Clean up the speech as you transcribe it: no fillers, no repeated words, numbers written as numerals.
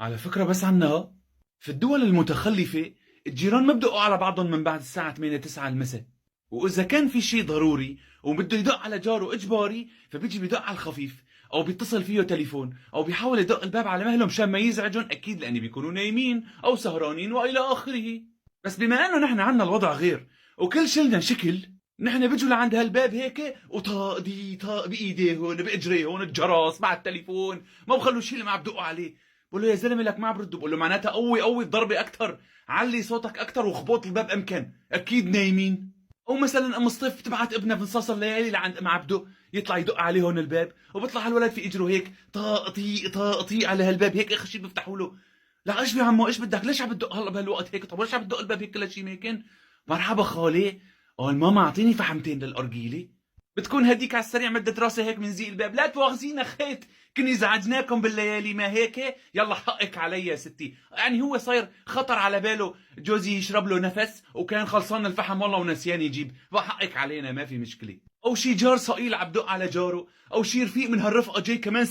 على فكرة بس عنها، في الدول المتخلفة الجيران ما بدقوا على بعضهم من بعد الساعة 8 9 المساء، وإذا كان في شيء ضروري وبده يدق على جاره إجباري فبيجي بيدق على الخفيف، أو بيتصل فيه تليفون، أو بيحاول يدق الباب على مهلهم مشان ما يزعجهم، أكيد لأن بيكونوا نايمين أو سهرانين وإلى آخره. بس بما إنه نحن عنا الوضع غير وكل شلنا شكل، نحن بيجوا لعند هالباب هيك وطاق دي طاق بإيديهم بإجريهم الجرس مع التليفون، ما بخلوا شيء اللي ما عم بدقوا عليه. بقول له يا زلمه لك ما عم برد، بقول له معناتها قوي قوي الضربه اكثر، علي صوتك اكثر وخبط الباب امكن، اكيد نايمين. او مثلا ام الصيف تبعت ابنها بنصاص الليالي لعند ام عبده يطلع يدق عليه هون الباب، وبيطلع هالولد في اجره هيك طاقطي طاقطي على هالباب هيك اخر شيء بيفتحوا له. لا ايش يا عمو ايش بدك، ليش عم بتدق هلا بهالوقت هيك؟ طب ليش عم بتدق الباب هيك كل شيء ميكن؟ مرحبا خالي. قال ماما اعطيني فحمتين للارجيله. بتكون هديك على السريع مدت راسي هيك من زي الباب، لا تواخذينا خيت، كني زعجناكم بالليالي ما هيك؟ يلا حقك علي يا ستي. يعني هو صاير خطر على باله جوزي يشرب له نفس وكان خلصان الفحم والله ونسيان يجيب، فحقك علينا ما في مشكله. او شي جار صقيل عم بدق على جاره، او شي رفيق من هالرفقه جاي كمان